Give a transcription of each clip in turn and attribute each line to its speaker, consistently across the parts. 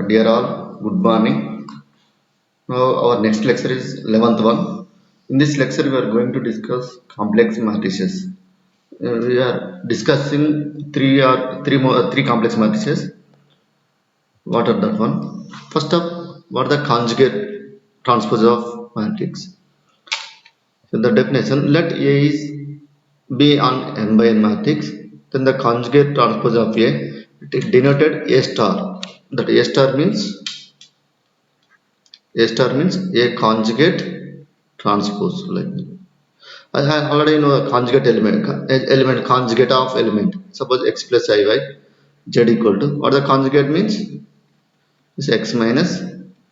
Speaker 1: Dear all, good morning. Now our next lecture is 11th one. In this lecture we are going to discuss complex matrices. We are discussing three complex matrices. What are that one? First up, what are the conjugate transpose of matrix? So the definition: let A is be an n by n matrix, then the conjugate transpose of A, it is denoted A star. That A star means a conjugate transpose. Like I already know a conjugate element conjugate of element. Suppose x plus iy z equal to what the conjugate means is x minus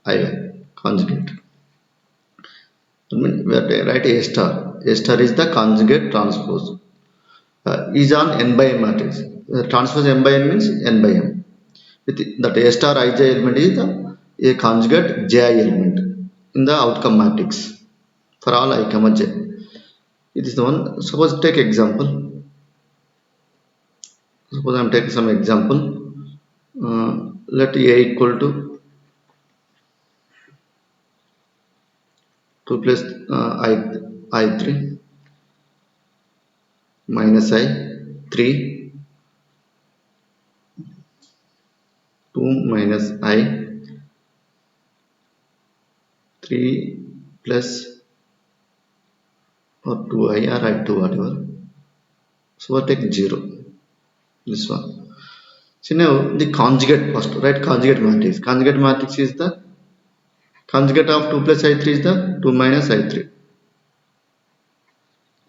Speaker 1: iy conjugate. I mean, we are to write A star. A star is the conjugate transpose. Is on n by n matrix. Transpose m by n means n by m. With that A star ij element is a conjugate ji element in the outcome matrix for all I comma j. It is the one. Suppose take example. Suppose I am taking some example. Let A equal to 2 plus I3 minus I 3 2 minus I 3 plus or 2I or I2 whatever. So I take 0. This one. So now the conjugate first, right? Conjugate matrix. Conjugate matrix is the conjugate of 2 plus I3 is the 2 minus I3.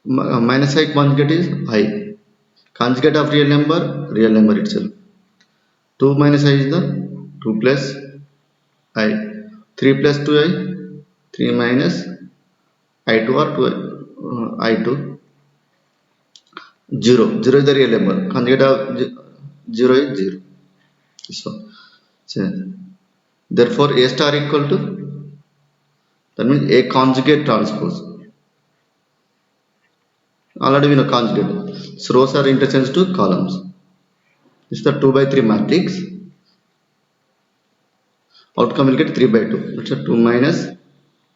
Speaker 1: Minus I conjugate is I. Conjugate of real number itself. 2 minus I is the 2 plus I. 3 plus 2I, 3 minus I2 or 2 I2. 0. 0 is the real number. Conjugate of 0 is 0. This one. So, therefore, A star equal to, that means A conjugate transpose. Already we know conjugate. So rows are interchanged to columns. This is the 2 by 3 matrix. Outcome will get 3 by 2. That's a 2 minus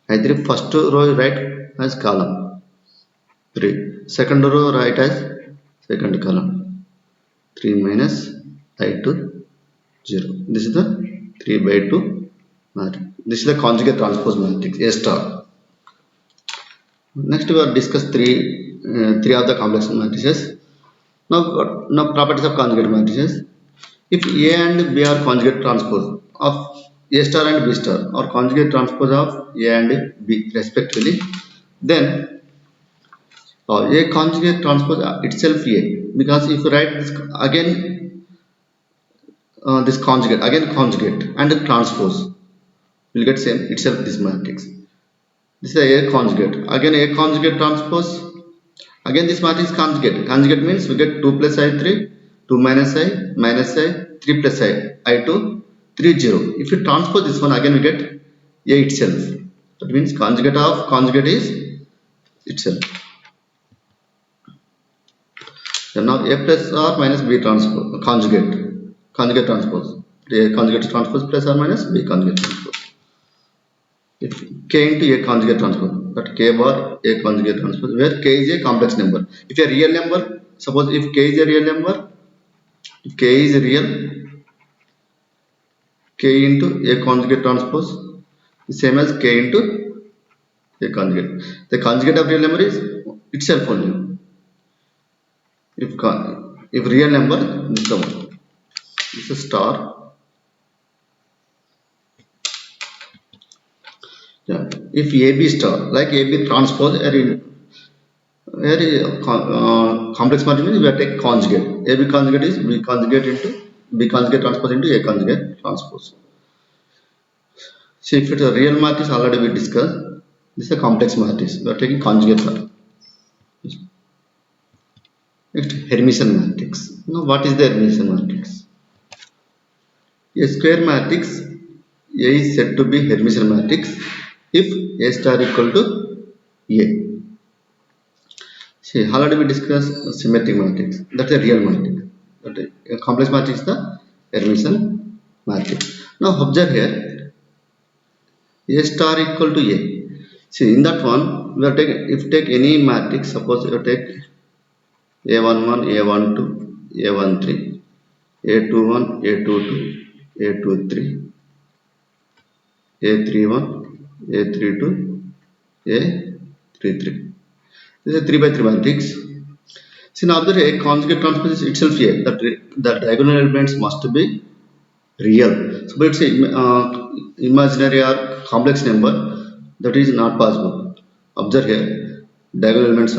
Speaker 1: I3. First row right as column 3. Second row right as second column 3 minus I2 0. This is the 3 by 2 matrix. This is the conjugate transpose matrix A star. Next we will discuss three of the complex matrices. Now properties of conjugate matrices. If A and B are conjugate transpose of A star and B star or conjugate transpose of A and B respectively, then A conjugate transpose itself A, because if you write this again this conjugate and transpose will get same itself this matrix. This is A conjugate. Again A conjugate transpose. Again this matrix conjugate. Conjugate means we get 2 plus I3, 2 minus I, 3 plus I2, 3 0. If you transpose this one, again we get A itself. That means conjugate of conjugate is itself. Then now A plus or minus B transpose conjugate transpose. A conjugate transpose plus or minus B conjugate transpose. If K into A conjugate transpose, that K bar A conjugate transpose, where K is a complex number. If a real number, suppose if K is a real number, if K is real, K into A conjugate transpose is same as K into A conjugate. The conjugate of real number is itself only. If real number, this is the one. This is star. Yeah. If AB star, like AB transpose, complex matrix means we have to take conjugate. AB conjugate is B conjugate into B conjugate transpose into A conjugate transpose. See, if it is a real matrix, already we discussed. This is a complex matrix. We are taking conjugate matrix. Next, Hermitian matrix. Now, what is the Hermitian matrix? A square matrix A is said to be Hermitian matrix if A star equal to A. See, already we discussed symmetric matrix. That is a real matrix. But a complex matrix is the Hermitian matrix. Now Now observe here, A star equal to A. See, in that one, we are taking, if take any matrix, suppose you take A11, A12, A13, A21, A22, A23, A31, A32, A33. This is a 3 by 3 matrix. See, now observe a conjugate transpose is itself here. The diagonal elements must be real. So, but it's imaginary or complex number, that is not possible. Observe here, diagonal elements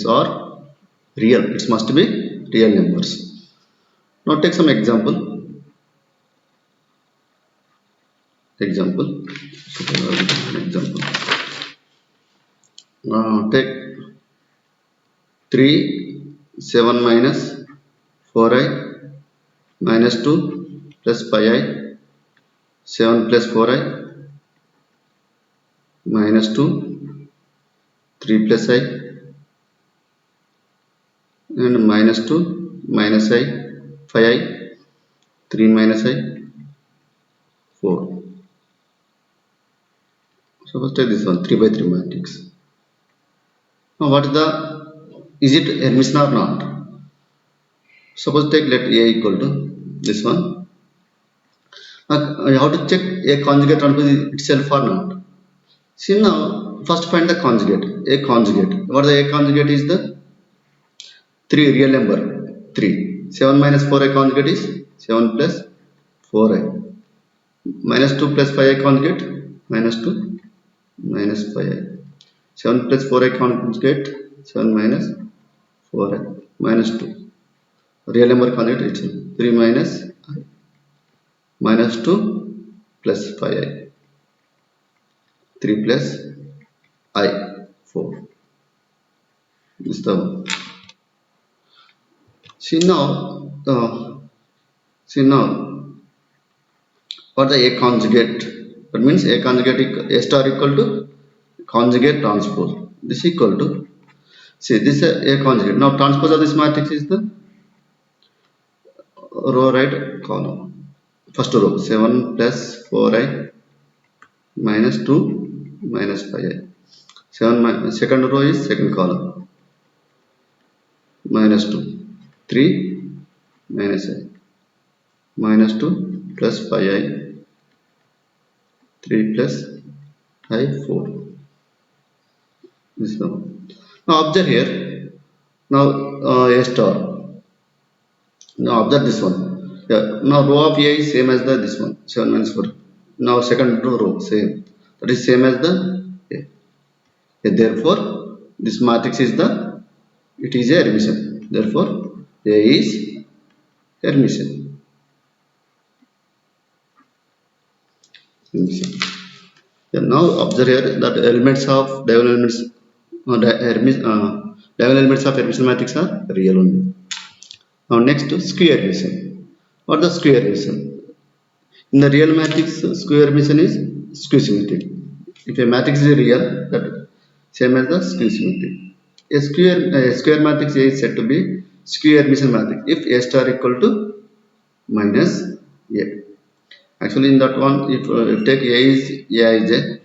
Speaker 1: are real. It must be real numbers. Now take some example. Example. Take 3, 7 minus 4i minus 2 plus 5i, 7 plus 4i minus 2, 3 plus I and minus 2 minus I, 5i, 3 minus I, 4. So first take this one, 3 by 3 matrix. Now what is it Hermitian or not? Suppose take let A equal to this one. Now how to check A conjugate transpose itself or not? See, now first find the conjugate. A conjugate. What the A conjugate is? The 3 real number 3. 7 minus 4i conjugate is 7 plus 4i. Minus 2 plus 5i conjugate minus 2 minus 5i. 7 plus 4i conjugate 7 minus 4i minus 2. Real number conjugate itself 3 minus I minus 2 plus 5i. 3 plus I 4. This is the one. See now, what the A conjugate? That means A conjugate A star equal to conjugate transpose. This equal to, see, this is A conjugate. Now transpose of this matrix is the row right column. First row 7 plus 4i minus 2 minus 5i. 7 second row is second column minus 2, 3 minus I minus 2 plus 5i, 3 plus I 4. This is the one. Now observe here. Now A star. Now observe this one. Yeah. Now row of A is same as this one. 7 minus 4. Now second row same. That is same as the A. Therefore, this matrix is it is a Hermitian. Therefore, A is Hermitian. Yeah, now observe here that elements of diagonal elements of Hermitian matrix are real only. Now next, Skew-hermitian. What is the Skew-hermitian? In the real matrix, Skew-hermitian is skew symmetric. If a matrix is real, that same as the skew symmetric. A square matrix A is said to be Skew-hermitian matrix if A star equal to minus A. Actually, in that one, if take A is Aij,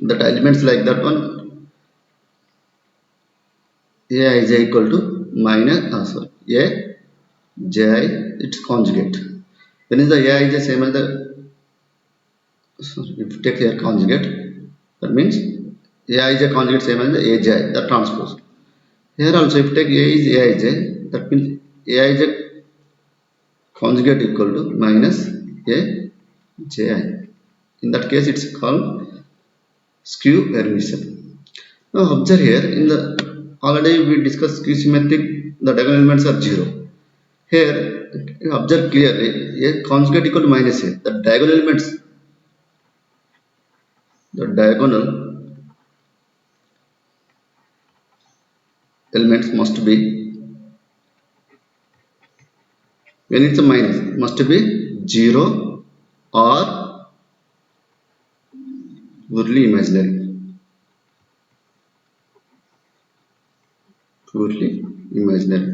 Speaker 1: that elements like that one, Aij equal to minus Ji, its conjugate. When is the Aij same as the, if you take here conjugate, that means Aij conjugate same as the Aj, the transpose. Here also, if you take A is Aij, that means Aij conjugate equal to minus Aj. In that case, it's called Skew-hermitian. Now observe here, in the already we discussed skew symmetric, the diagonal elements are 0. Here, observe clearly, A conjugate equal to minus A. The diagonal elements, must be, when it's a minus, must be 0 or purely imaginary. purely imaginary.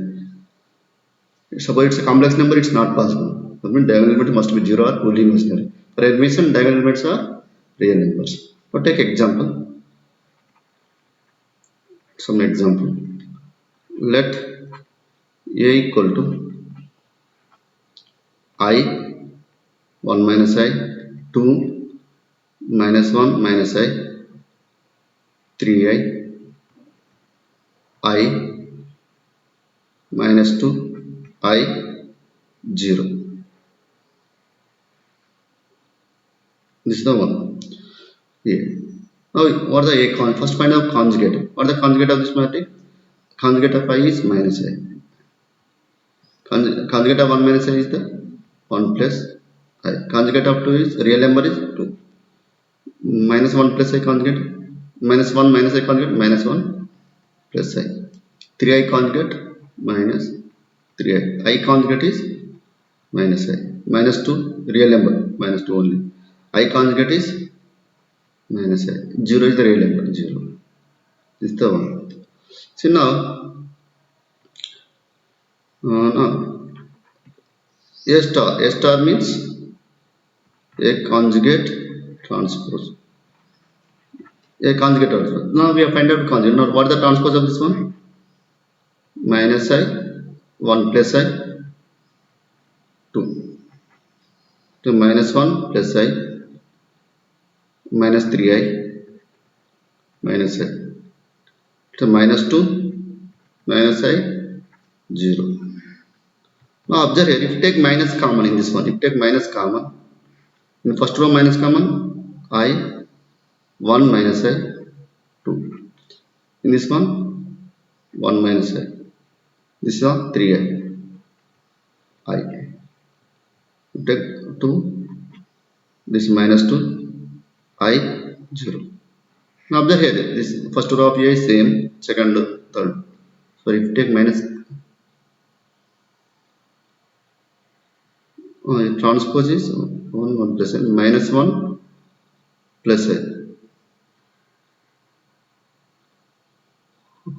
Speaker 1: Suppose it's a complex number, it's not possible. That means diagonal element must be 0 or purely imaginary. For Hermitian, diagonal elements are real numbers. But take example. Some example. Let a equal to I 1 minus I 2 minus 1 minus I 3i I minus 2 I 0. This is the one. Yeah. Now what are the a first find out conjugate. What is the conjugate of this matrix? Conjugate of I is minus I. Conjugate of 1 minus I is the 1 plus I. Conjugate of 2 is real number is 2. Minus 1 plus I conjugate. Minus 1 minus I conjugate minus 1 plus I. 3i conjugate minus 3i. I conjugate is minus I. Minus 2 real number minus 2 only. I conjugate is minus I. 0 is the real number 0. This is the one. So now A star means a conjugate transpose. A conjugate transpose. Now we have find out conjugate. Now what is the transpose of this one? Minus I 1 plus I 2 to minus 1 plus I minus 3i minus I to minus 2 minus I 0. Now observe here, if you take minus common in this one, if you take minus common, in first row minus common, I 1 minus I 2. In this one, 1 minus I. This is 3i. I. You take 2, this minus 2, I 0. Now observe here, this first row of A is same, second, third. So if you take minus, transpose is 1 plus I, minus 1 plus I.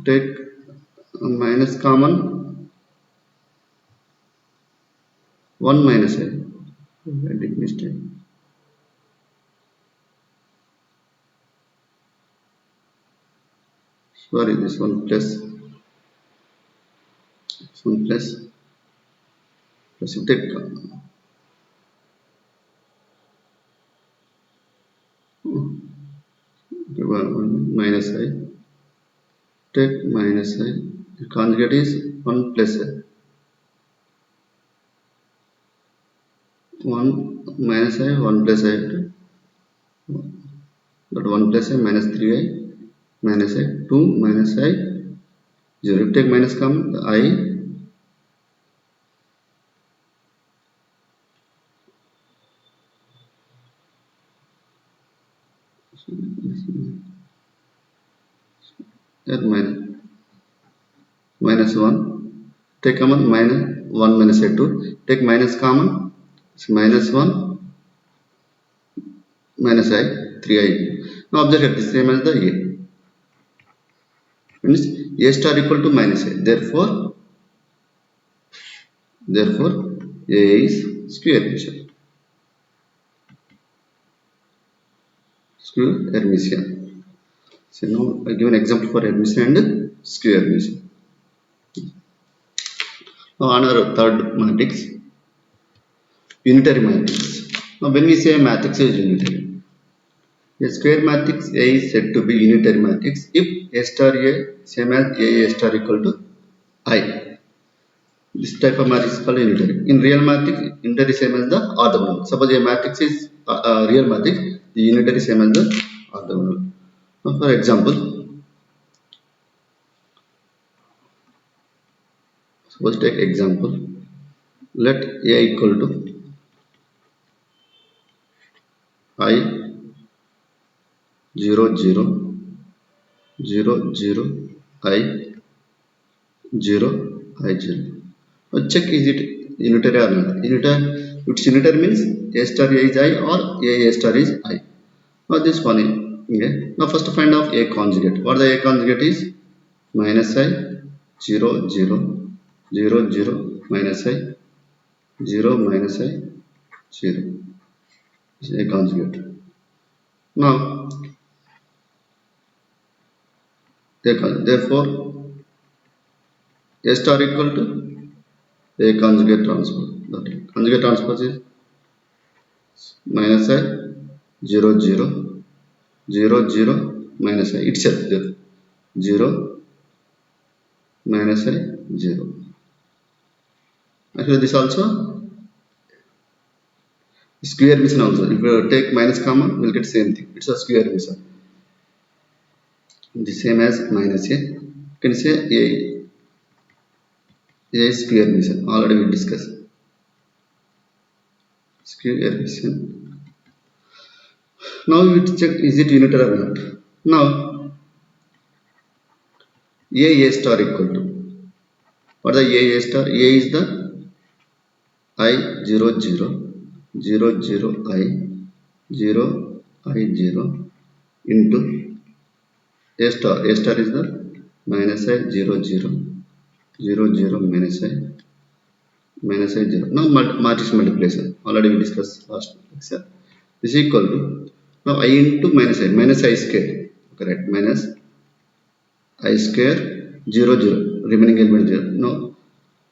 Speaker 1: Take minus common 1 minus I. I did mistake. Sorry, this one plus. This one plus. Plus you take minus I. Take minus I. The conjugate is 1 plus I. 1 minus I, 1 plus I. But 1 plus I minus 3i minus I 2 minus I 0. If you take minus common, the I that minus 1. Take common minus 1 minus I 2. Take minus common, it's minus 1 minus I 3i. Now observe here, the same as the A. Means A star equal to minus A. Therefore A is Skew-hermitian. Skew-hermitian. So now I give an example for Hermitian and Skew-hermitian. Now another third matrix, unitary matrix. Now when we say a matrix is unitary, a square matrix A is said to be unitary matrix if A star A same as A star equal to I. This type of matrix is called unitary. In real matrix, unitary same as the orthogonal. Suppose a matrix is a real matrix, the unitary same as the orthogonal. Now for example, suppose take example. Let A equal to I 0 0 0 0 I 0 I 0. Now check is it unitary or not. Unitary, its unitary means A star A is I or A star is I. Now this one is okay. Now first find out A conjugate. What the A conjugate is? Minus I 0 0 0 0 minus I 0 minus I 0 is a conjugate. Now therefore A star equal to A conjugate transpose. Okay. Conjugate transpose is minus I 0 0 0 0 minus I itself there 0 minus I 0. Actually this also Skew-hermitian also. If you take minus common, we'll get same thing. It's a Skew-hermitian. The same as minus A. You can say A is Skew-hermitian. Already we discussed. Skew-hermitian. Now we check is it unitary or not. Now A star equal to what is the A star? A is the I 0 0 0 0 I 0 I 0 into A star. A star is the minus I 0 0 0 0 minus I 0. Now matrix multiplication. Already we discussed last lecture. This is equal to now I into minus I square. Correct. Minus I square 0 0. Remaining element 0. No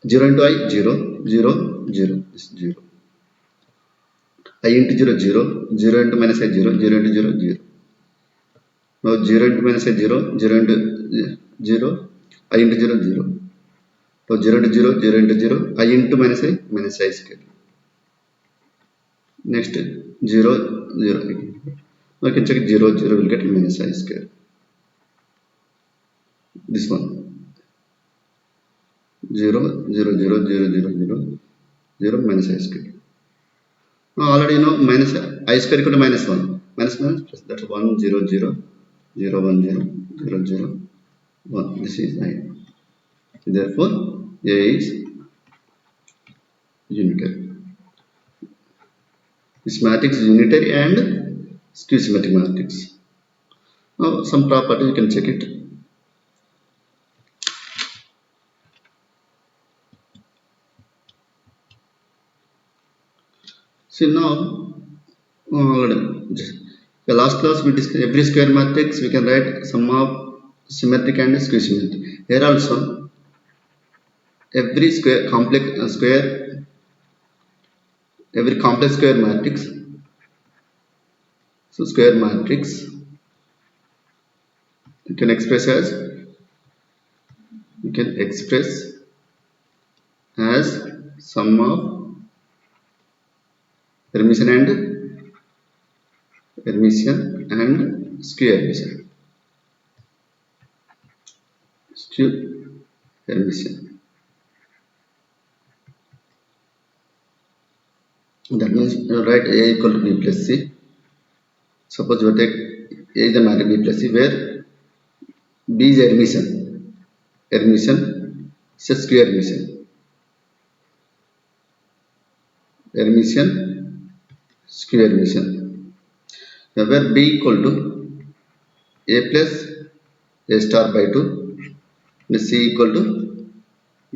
Speaker 1: 0 into I 0 0 0. This 0. I into 0 0 0 into minus I 0 0 into 0 0. Now 0 into minus I 0 0 into 0 I into 0 0. Now 0 into 0 0 into 0 I into minus I square. Next 0 0. Now you can check 0 0 will get minus I square. This one 0 0 0 0 0 0 0 minus I square. Now already you know minus I square equal to minus 1. Minus plus that's 1 0 0 0 1 0 0 0 1. This is 9. Therefore A is unitary. This matrix is unitary and skew-symmetric matrix. Now some property you can check it. See now the last class we discussed every square matrix we can write sum of symmetric and skew-symmetric. Here also every square complex square every complex square matrix. So square matrix you can express as sum of Hermitian and Skew-hermitian. Skew-hermitian. That means you write A equal to B plus C. Suppose you take A is the matrix B plus C where B is Hermitian. Hermitian is a Skew-hermitian. Hermitian, Skew-hermitian. Now where B equal to A plus A star by 2 and C equal to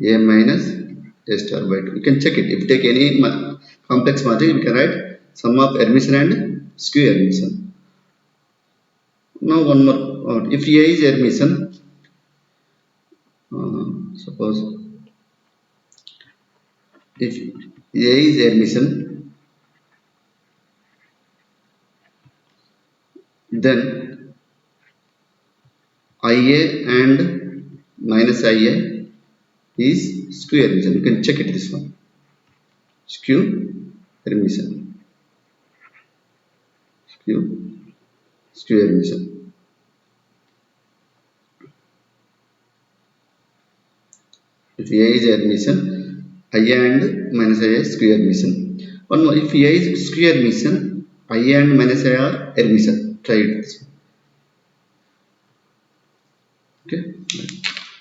Speaker 1: A minus A star by 2. You can check it. If you take any complex matrix, we can write sum of Hermitian and Skew-hermitian. Now one more. If A is Hermitian, suppose if A is Hermitian, then IA and minus IA is Skew-hermitian. You can check it this one. Skew-hermitian. Skew-hermitian. If A is Hermitian, IA and minus IA is Skew-hermitian. One more, if A is Skew-hermitian, IA and minus IA are Hermitian. Try it. Okay.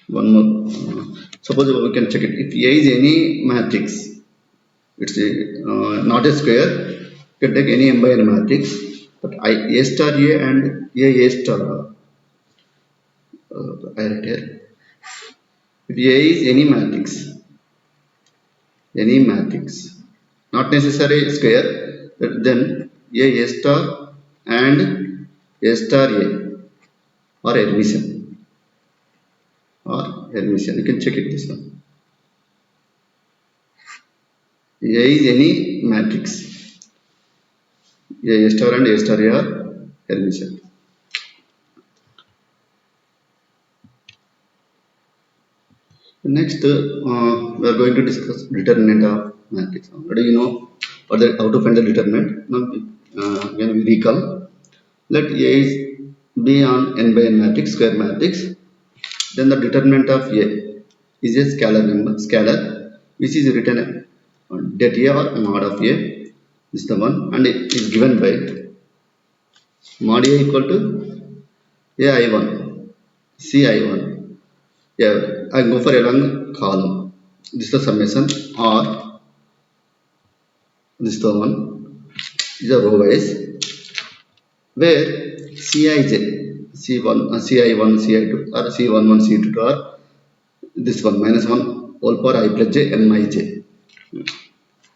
Speaker 1: One more. Suppose we can check it. If A is any matrix, it's not a square. You can take any m by n matrix. But A star A and A star I write here. if A is any matrix, not necessary square, then A star and A star A or Hermitian you can check it this one. A is any matrix, A star and A star A are Hermitian. Next, we are going to discuss determinant of matrix. Already you know how to find the determinant. Now, when we recall, let A is be on n by n matrix, square matrix. Then the determinant of A is a scalar number, which is written det A or mod of A. This is the one, and it is given by mod A equal to AI1, CI1. Yeah, I go for along column. This is the summation, or this is the one is a row wise, where Cij, C1, Ci1, Ci2 or C11, C22 are this one minus 1 whole power I plus j mij,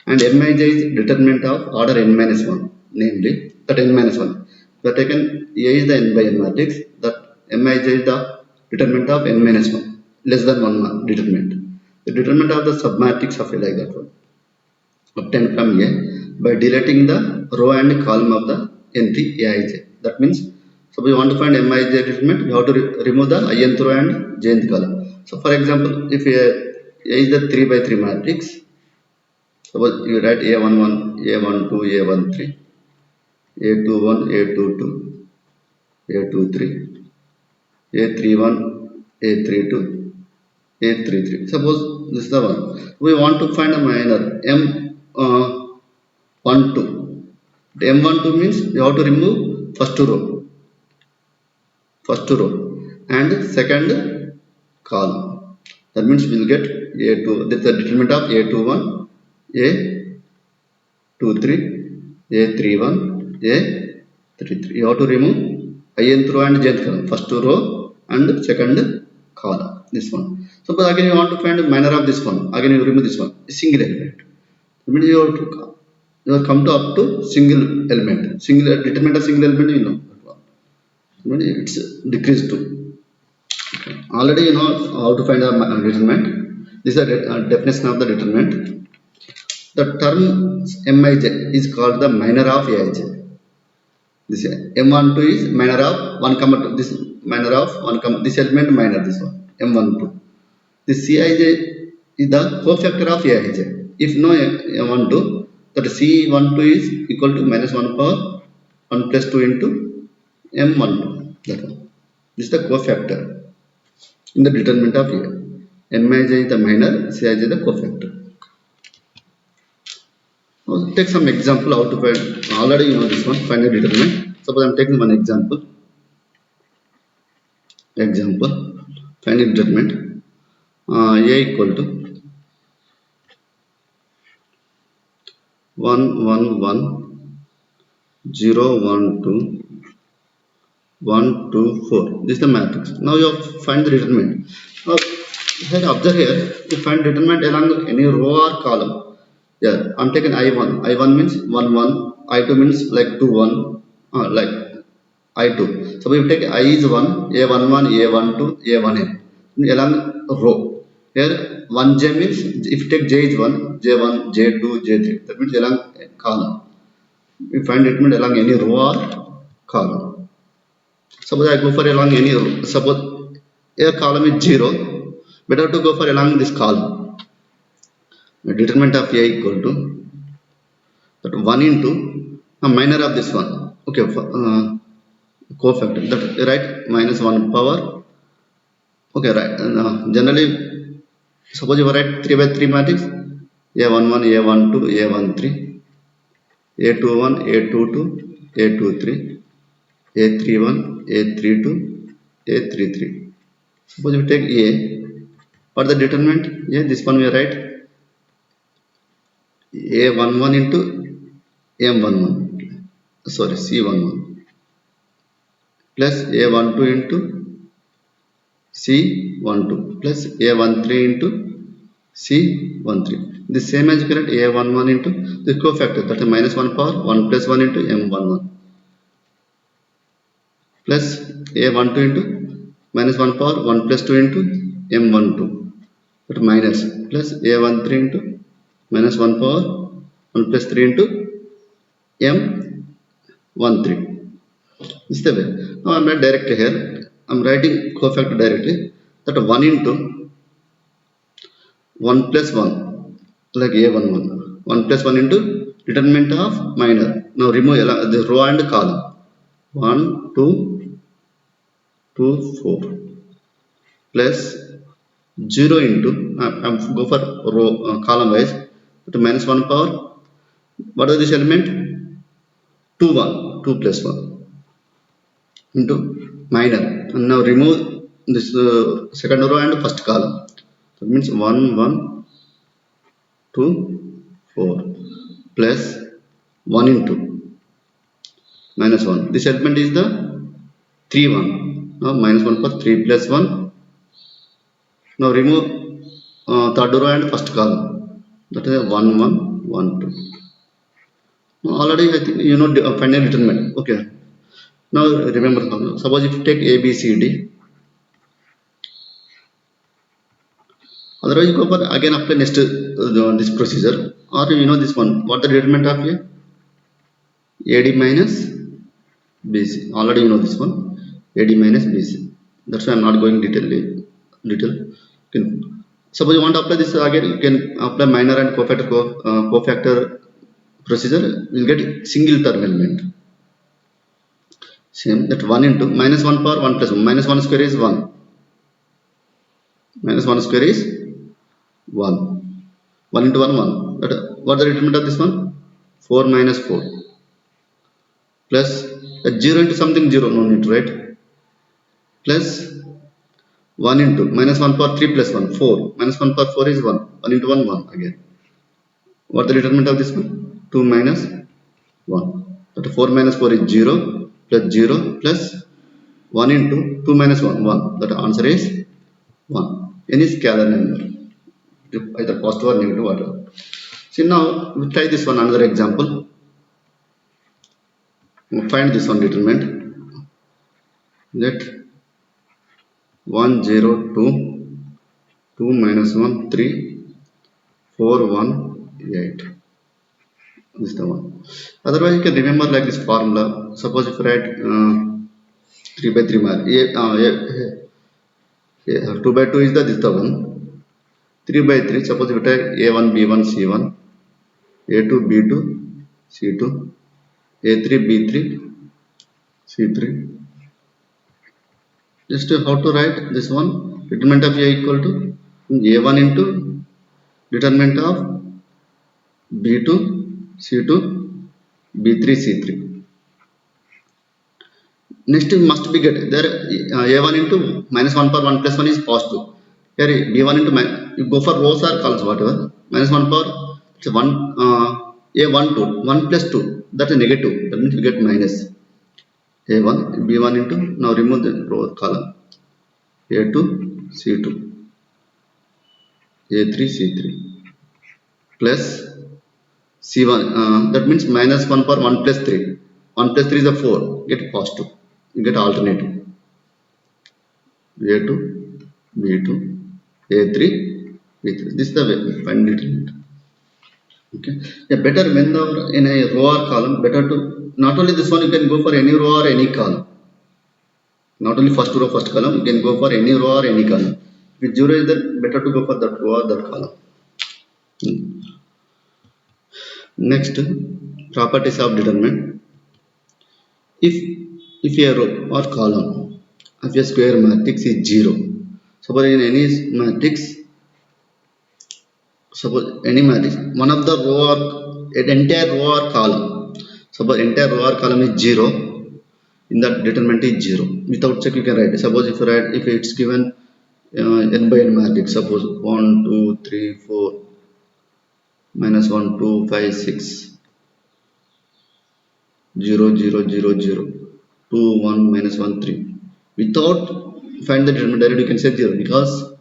Speaker 1: and mij is determinant of order n minus 1, namely that n minus 1. We have taken A is the n by n matrix, that mij is the determinant of n minus 1, less than 1 determinant. The determinant of the submatrix of A, like that one, obtained from A by deleting the row and column of the entry Aij. That means, so we want to find Mij determinant, we have to remove the ith row and jth column. So for example, if A is the 3 by 3 matrix, suppose you write A11, A12, A13, A21, A22, A23, A31, A32, A33. Suppose this is the one. We want to find a minor M12. M12 means you have to remove first row and second column. That means we will get A2. This is the determinant of A21, A23, A31, A33. You have to remove ith row and jth column, first row and second column. This one. Suppose again you want to find the minor of this one. Again you remove this one, a single element. That means you have come to up to single element. Single determinant of single element, you know. It's decreased to. Okay. Already you know how to find the determinant. This is the definition of the determinant. The term Mij is called the minor of Aij. This M12 is minor of 1, 2. This minor of 1, this element minor, this one M12. This Cij is the cofactor of Aij. If no M12, that C12 is equal to minus 1 power 1 plus 2 into M12. That one. This is the cofactor in the determinant of A. Mij is the minor, Cij is the cofactor. Now take some example how to find. Already you know this one, find the determinant. Suppose I am taking one example. Find the determinant. A equal to 1 1 1 0 1 2 1 2 4. This is the matrix. Now you have to find the determinant. Now observe here, you find determinant along any row or column. Yeah, I'm taking I1. I1 means 1 1. I2 means like 2 1. Like I2. So we take I is 1, A11, A12, A1n along row. Here 1j means, if you take j is 1, j1, j2, j3. That means along column. We find determinant along any row or column. Suppose I go for along any row. Suppose a column is 0. Better to go for along this column. The determinant of A equal to that 1 into a minor of this one. Okay, cofactor. That right, minus 1 power. Okay, right. Generally, suppose you write 3 by 3 matrix. A11, A12, A13, A21, A22, A23, A31, A32, A33. Suppose we take A. For the determinant, yeah, this one we write A11 into M11, sorry, C11 plus A12 into C12 plus A13 into C13. The same as you can write A11 into the cofactor, that is minus 1 power 1 plus 1 into M11 plus A12 into minus 1 power 1 plus 2 into M12, that minus plus A13 into minus 1 power 1 plus 3 into M13. This is the way. Now I am not directly here. I am writing cofactor directly. That 1 into 1 plus 1, like A11. 1 plus 1 into determinant of minor. Now remove the row and column. 1, 2, 2, 4 plus 0 into, go for row column wise, to minus 1 power. What is this element? 2, 1, 2 plus 1 into minor. And now remove this second row and first column. That means 1, 1, 2, 4 plus 1 into minus 1. This element is the 3, 1. Now minus 1 for 3 plus 1. Now remove third row and first column. That is 1, 1, 1, 2. Now already I think you know final determinant. Okay. Now remember, suppose if you take A, B, C, D. Otherwise you go for again apply next this procedure, or you know this one. What the determinant of A? AD minus BC. Already you know this one. AD minus BC. That's why I am not going detail. Suppose you want to apply this again, you can apply minor and cofactor procedure. You will get single term element. Same, that 1 into minus 1 power 1 plus 1. Minus 1 square is 1. Minus 1 square is 1. 1 into 1, 1. But what is the determinant of this one? 4 minus 4. Plus 0 into something 0, no need to write. Plus 1 into minus 1 power 3 plus 1, 4. Minus 1 power 4 is 1. 1 into 1, 1 again. What is the determinant of this one? 2 minus 1. That 4 minus 4 is 0 plus 0 plus 1 into 2 minus 1, 1. That answer is 1. Any scalar number, either positive or negative, whatever. See, now we try this one, another example. We'll find this one determinant. Let 1, 0, 2, 2 minus 1, 3, 4, 1, 8. This is the one. Otherwise, you can remember like this formula. Suppose if you write 3 by 3 mark, 2 by 2 is this the one. 3 by 3, suppose if you write A1, B1, C1, A2, B2, C2, A3, B3, C3. Just how to write this one? Determinant of A equal to A1 into determinant of B2, C2, B3, C3. Next must be get there A1 into minus 1 power 1 plus 1 is positive. Here B1 into you go for rows or columns, whatever. Minus 1 power, it's 1 A1 2, 1 plus 2, that is negative. That means we get minus A1, B1 into, now remove the row column. A2, C2, A3, C3 plus C1, that means minus 1 power 1 plus 3. 1 plus 3 is a 4, get positive. You get alternative. A2, B2, A3, B3. This is the way we find determinant. Okay. Yeah, better when in a row or column, better to not only this one, you can go for any row or any column. Not only first row, first column, you can go for any row or any column. With 0 is that better to go for that row or that column. Next, properties of determinant. If a row or column of a square matrix is 0, suppose in any matrix, one of the row or an entire row or column, suppose entire row or column is 0, in that determinant is 0. Without check you can write. Suppose if you write, if it's given n by n matrix, suppose 1, 2, 3, 4, minus 1, 2, 5, 6, 0, 0, 0, 0, 2, 1, minus 1, 3. Without find the determinant directly, you can say 0 because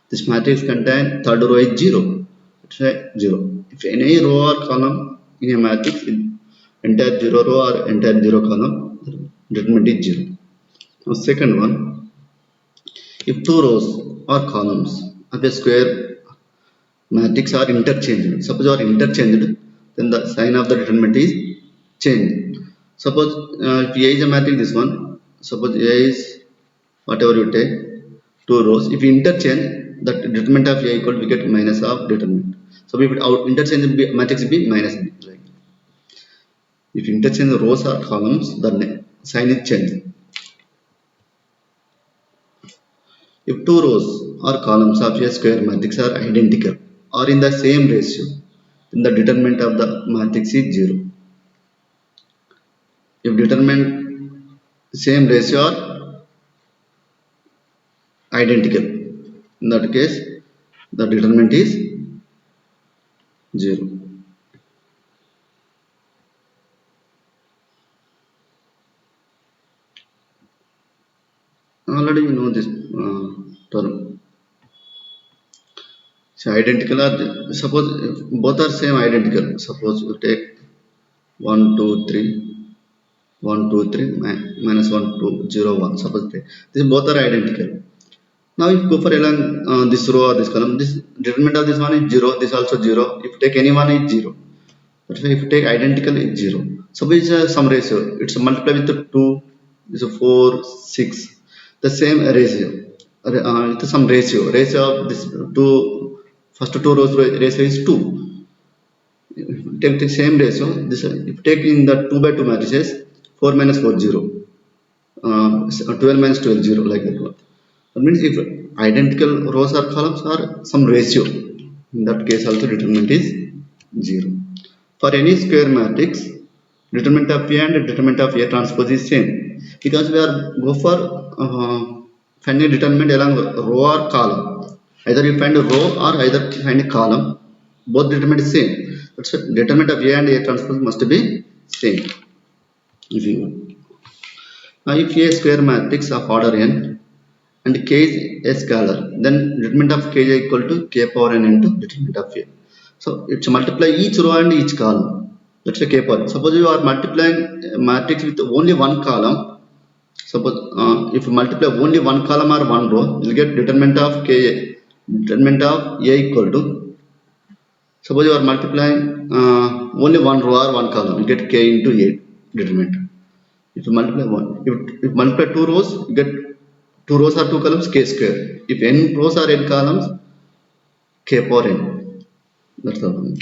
Speaker 1: this matrix contain third row is 0. Let's say 0. If any row or column in a matrix in entire 0 row or entire 0 column, the determinant is 0. Now second one, if two rows or columns of a square matrix are interchanged, suppose are interchanged, then the sign of the determinant is changed. Suppose if A is a matrix, this one, suppose A is whatever you take, two rows, if you interchange that determinant of A equal to, we get minus of determinant. So if it out interchange matrix B minus B. Like if you interchange the rows or columns, the sign is changed. If two rows or columns of a square matrix are identical or in the same ratio, then the determinant of the matrix is 0. If determinant same ratio or identical, in that case the determinant is 0. Already you know this term. So identical are, suppose if both are same identical, suppose you take 1 2 3 1 2 3 minus 1 2 0 1, suppose these both are identical. Now if you go for along this row or this column, this determinant of this one is 0, this also 0. If you take any one is 0. That's why if you take identical is 0. Suppose it's some ratio, it's multiply with 2, is 4 6, the same ratio, with some ratio of this two first two rows ratio is 2. Take the same ratio, this if you take in the 2 by 2 matrices, 4 minus 4 0, 12 minus 12 0, like that one. That means if identical rows or columns are some ratio, in that case also determinant is 0. For any square matrix, determinant of A and determinant of A transpose is same, because we are go for finding determinant along row or column. Either you find a row or either find a column, both determinant is same. That's why determinant of A and A transpose must be same. If you now if A square matrix of order n and k is a scalar, then determinant of k is equal to k power n into determinant of A. So it's multiply each row and each column. Let's say k power n. Suppose you are multiplying a matrix with only one column. Suppose if you multiply only one column or one row, you will get determinant of k, determinant of A equal to. Suppose you are multiplying only one row or one column, you get k into A determinant. If you multiply one, if you multiply two rows, you get two rows or two columns, k square. If n rows or n columns, k power n. That's the one.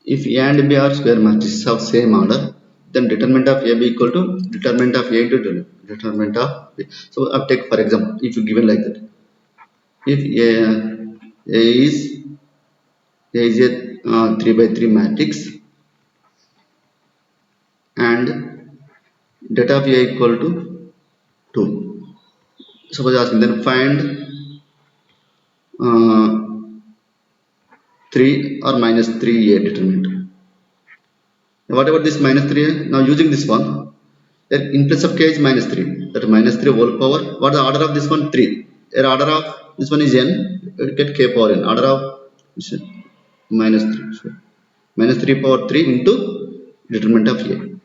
Speaker 1: If A and B are square matrices of same order, then determinant of A B equal to determinant of A into determinant of B. So I'll take for example, if you given like that, if A is a 3 by 3 matrix and data of A equal to 2. Suppose asking, then find 3 or minus 3 A determinant. What about this minus 3? Now using this one, in place of k is minus 3, that minus 3 whole power. What is the order of this one? 3. The order of this one is n, get k power n. Order of minus 3. So minus 3 power 3 into determinant of A.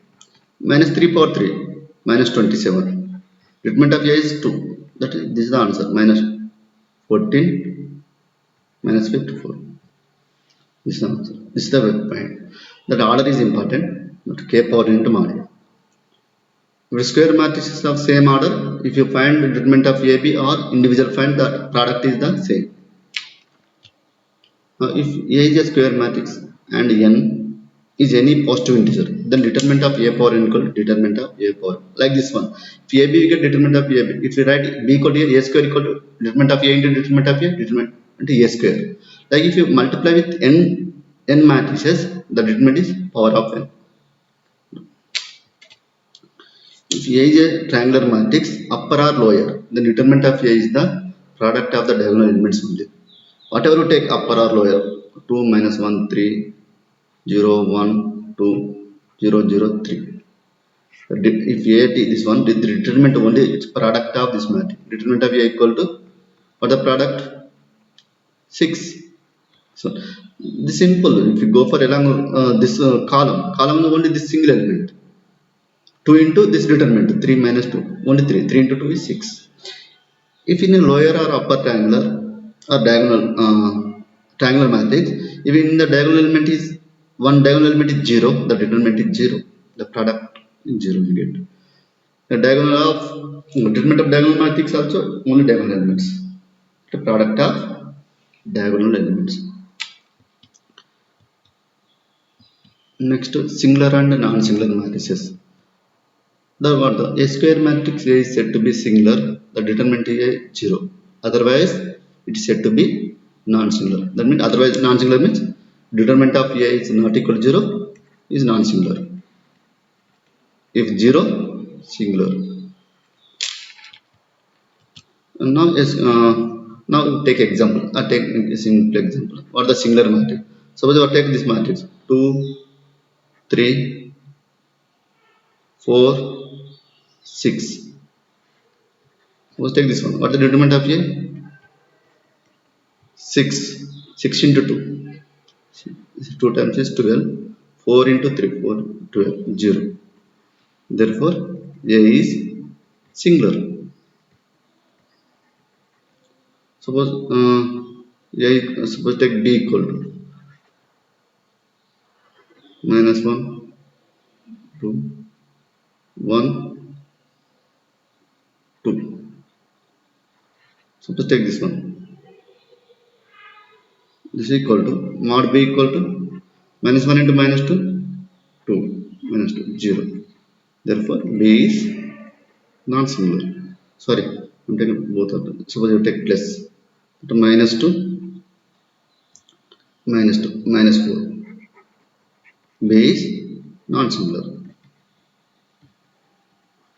Speaker 1: Minus 3 power 3, minus 27. Determinant of A is 2. That is, this is the answer. Minus 14, minus 54. This is the answer. This is the point. That order is important. But k power into mod. If square matrices of same order, if you find the determinant of AB or individual find, the product is the same. Now if A is a square matrix and n is any positive integer, then determinant of A power n equal to determinant of A power. Like this one. If AB, we get determinant of AB. If we write B equal to A square equal to determinant of A into determinant of A, determinant into A square. Like if you multiply with n matrices, the determinant is power of n. If A is a triangular matrix, upper or lower, the determinant of A is the product of the diagonal elements only. Whatever you take, upper or lower, 2 minus 1 3, 0 1 2, 0 0 3. If A this one, the determinant only its product of this matrix. Determinant of A equal to what the product 6. So this simple. If you go for along this column only this single element. 2 into this determinant 3 minus 2 only 3. 3 into 2 is 6. If in a lower or upper triangular or diagonal triangular matrix, if in the diagonal element is one diagonal element is 0, the determinant is 0. The product is 0 you get. The diagonal of determinant of diagonal matrix also only diagonal elements. The product of diagonal elements. Next, singular and non-singular matrices. The A square matrix A is said to be singular. The determinant is 0. Otherwise, it is said to be non-singular. That means otherwise non-singular means determinant of A is not equal to 0 is non-singular. If 0, singular. And now take example. I take a simple example. Or the singular matrix. Suppose I take this matrix 2, 3, 4, 6. Suppose take this one. What is the determinant of A? 6. 6 into 2. 2 times is 12. 4 into 3. 4, 12. 0. Therefore, A is singular. Suppose suppose take B equal to minus 1, 2, 1, 2. Suppose take this one. This is equal to mod B equal to minus 1 into minus 2, 2, minus 2, 0. Therefore, B is non-singular. Sorry, I'm taking both of them. Suppose you take plus to minus 2, minus 2, minus 4. B is non-singular.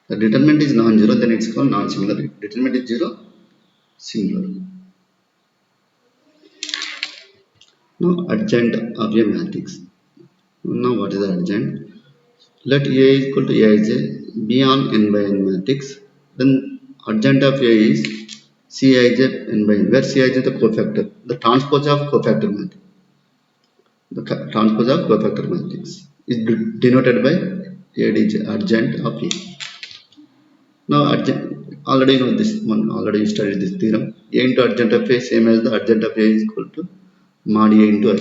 Speaker 1: The determinant is non-zero, then it's called non-singular. Determinant is 0, singular. Now adjoint of a matrix. Now what is the adjoint? Let A is equal to Aij be on n by n matrix. Then adjoint of A is Cij n by n, where Cij is the cofactor, the transpose of cofactor matrix. The transpose of cofactor matrix is denoted by Adj, adjoint of A. Now already you know this one, already you studied this theorem. A into adjoint of A same as the adjoint of A is equal to mod A into I.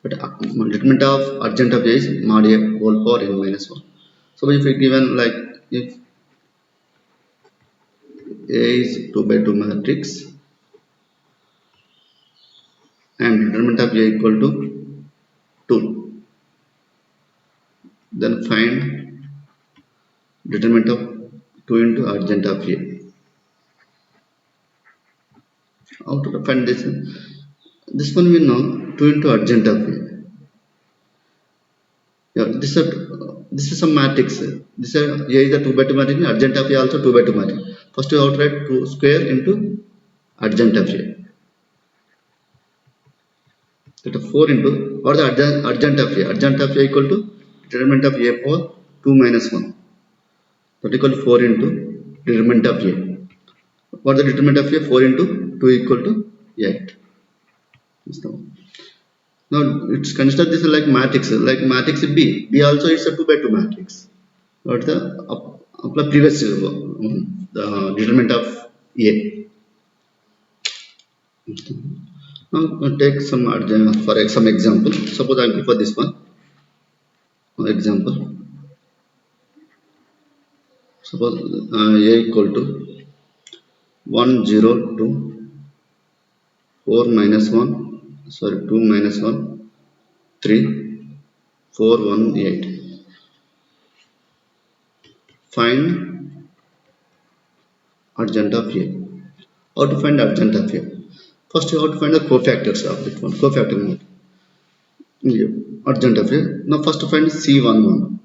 Speaker 1: But determinant of adjoint of A is mod A whole power n minus 1. So if we given like if A is 2 by 2 matrix and determinant of A equal to 2, then find determinant of 2 into adjoint of A. How to find this? This one we know 2 into adjoint of A. Yeah, this is a matrix. This is A is a 2 by 2 matrix. Adjoint of A also 2 by 2 matrix. First you have to write 2 square into adjoint of A. That is 4 into or the adjoint of A. Adjoint of A equal to determinant of A power 2 minus 1. That equal to 4 into determinant of A. What is the determinant of A? 4 into 2 equal to 8. Now it's considered this like matrix B. B also is a 2 by 2 matrix. What the apply previous the determinant of A. Now take some for some example. Suppose I go for this one example. Suppose A equal to 1 0 2 4 minus 1 sorry 2 minus 1 3 4 1 8. Find adjoint of A. How to find adjoint of A? First you have to find the cofactors of this one. Cofactor mode. Yeah. Adjoint of A. Now first to find C11.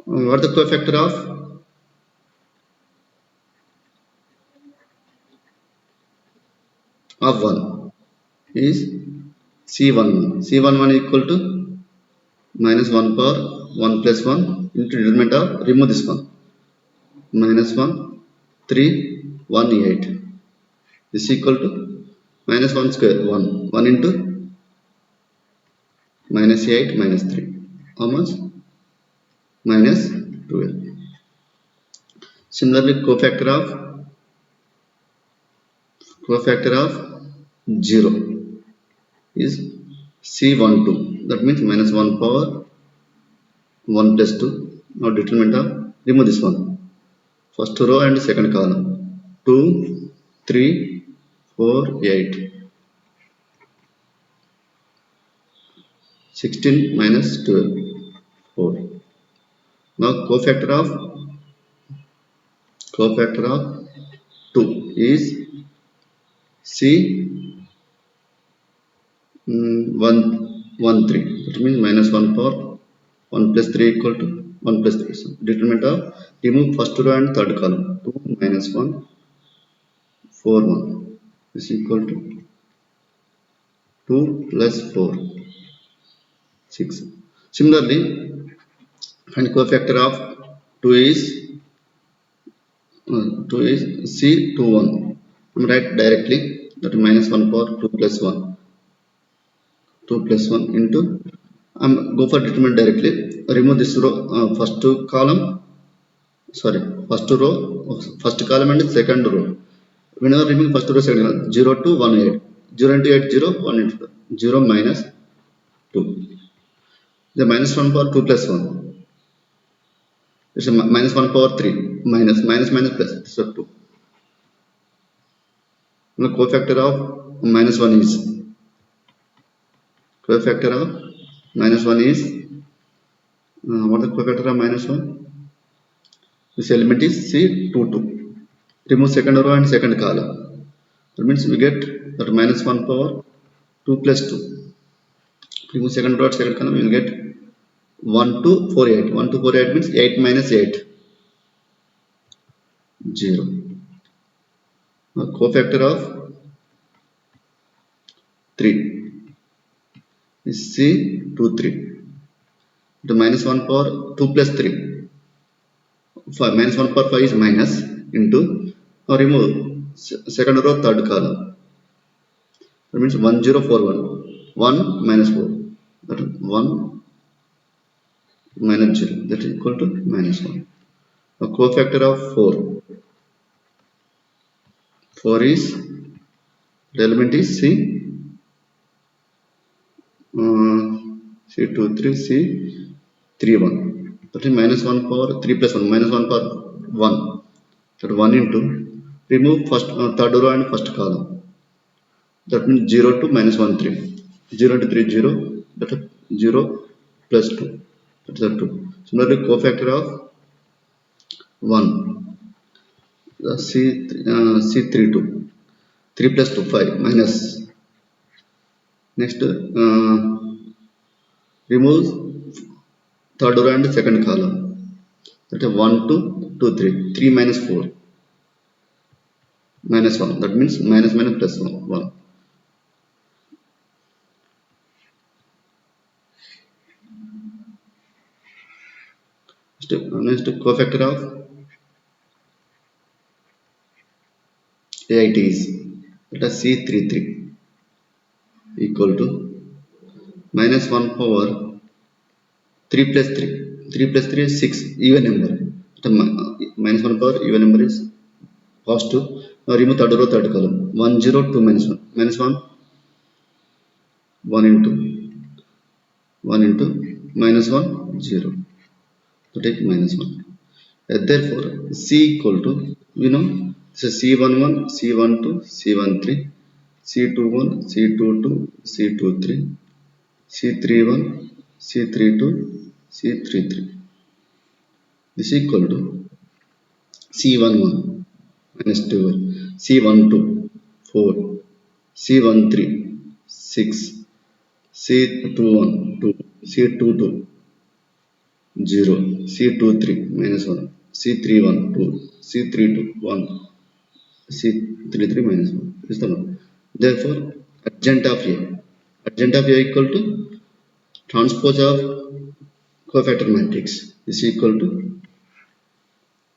Speaker 1: What is the cofactor of 1 is C11. C11 equal to minus 1 power 1 plus 1 into determinant of remove this one minus 1 3 1 8 is equal to minus 1 square 1 1 into minus 8 minus 3 how much minus 12. Similarly cofactor of 0 is C12 that means minus 1 power 1 plus 2. Now determinant of remove this one first row and second column 2 3 4 8 16 minus 12 4. Now cofactor of 2 is C 1 1 3 that means minus 1 power 1 plus 3 equal to 1 plus 3. So determinant of remove first row and third column 2 minus 1 4 1 is equal to 2 plus 4 6. Similarly find cofactor of 2 is 2 is C21. Write directly that is minus 1 power 2 plus 1 2 plus 1 into go for determinant directly remove this row first column sorry first row first column and second row whenever remove first row second column 0 to 1 8 0 into 8 0 1 into 2 0 minus 2 the minus 1 power 2 plus 1 it's a minus 1 power 3 minus minus minus plus so 2. The cofactor of minus 1 is cofactor of minus 1 is what is the cofactor of minus 1? This element is C22. Remove second row and second column. That means we get that minus 1 power 2 plus 2. Remove second row and second column, we will get 1 to 4 8. 1 to 4 8 means 8 minus 8 0. Now cofactor of 3 is C23. The minus 1 power 2 plus 3. 5, minus 1 power 5 is minus into now remove second row third column. That means 1041 1 minus 4 that is 1 minus 0 that is equal to minus 1. Now cofactor of 4 is the element is C23 C31 that is minus 1 power 3 plus 1 minus 1 power 1 that 1 into remove first third row and first column that means 0 to minus 1 3 0 into 3 0 that is 0 plus 2 that is 2. Similarly cofactor of 1 the C32 3 plus 2 5 minus next remove third row and second column that is 1 to 2 3 3 minus 4 minus 1 that means minus minus plus 1 next cofactor of 8 is let us C33 equal to minus 1 power 3 plus 3 3 plus 3 is 6 even number the minus 1 power even number is positive. Now remove third row third column 1 0 2 minus 1 minus 1 1 into 1 into minus 1 0 to take minus 1. Therefore C equal to we know this is C11 C12 C13 C21 C22 C23 C31 C32 C33 this is equal to C11 minus 12 C12 4 C13 6 C21 2 C22 0 C23 minus 1 C31 2 C32 1 C33 minus 1 is the one. Therefore adjoint of A equal to transpose of cofactor matrix is equal to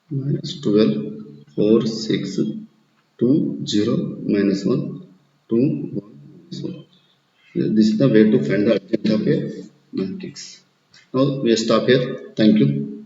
Speaker 1: minus 12, 4, 6, 2, 0, minus 1, 2, 1, minus 1. This is the way to find the adjoint of a matrix. Now we stop here. Thank you.